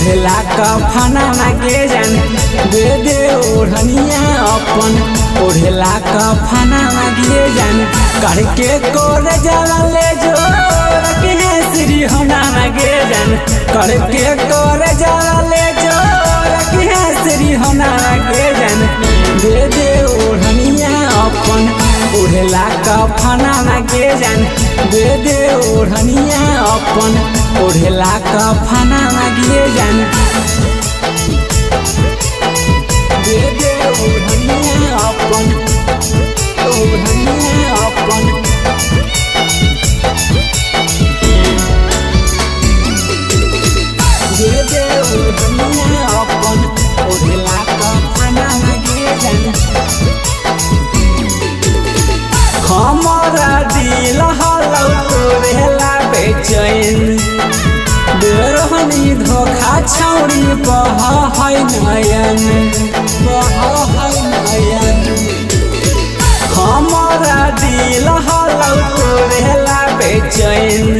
ओढ़ेला कफना के जान दे दे ओढ़निया अपन ओढ़ेला कफना के जान करके कोर जला ले जो रखे श्री होना के जान करके कोर जला ले जो रखे श्री होना के जान दे दे ओढ़निया अपन ओढ़ेला कफना के जान दे दे ओढ़निया अपन ओढ़ेला कफना के जान दे दे ओढ़निया अपन ओढ़निया अपन दे दे ओढ़निया अपन ओढ़ेला कफना के जान हमारा दिल हलौ तोरेला बेचैन बेरहनी धोखा छौरी बह है नयन हमारा दिल हलौ तोरेला बेचैन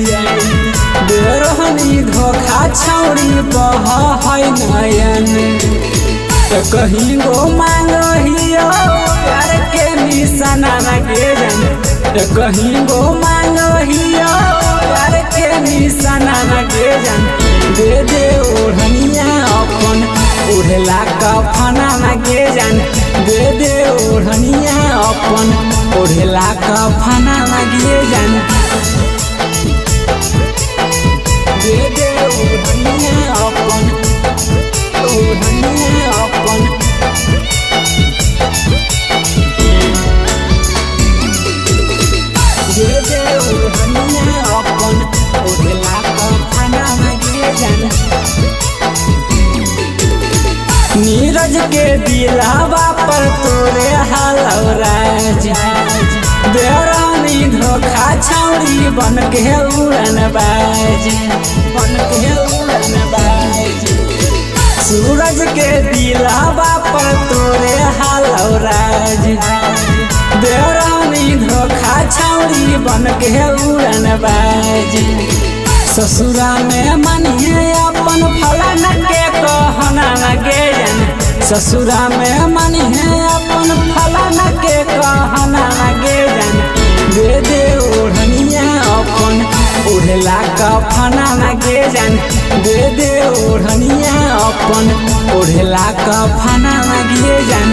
बेरहनी धोखा छौरी बह है नयन कहीं गो मांगहियो प्यार के निशाना के जान कहीं गो मांगहियो प्यार के निशाना के जान दे दे ओढ़निया अपन ओढ़ेला कफना के जान दे दे ओढ़निया अपन ओढ़ेला कफना के जान दे दे ओढ़निया अपन ओढ़निया अपन दे दे ओढ़निया अपन ओढ़ेला कफना के जान नीरज के दिलावा पर तोरे हालौ राज बेरानी धोखा छौरी बन के उड़न बाज सूरज के दिलावा पर तोरे हालौ राज बेरानी धोखा छौरी बन के उड़न बाज ससुरा में मनिए अपन फलन के कहना लगे जान ससुरा में मनिए अपन फलन के कहना लगे जान दे दे ओढ़निया अपन ओढ़ेला कफना लगे जान दे दे ओढ़निया अपन ओढ़ेला कफना लगे जान।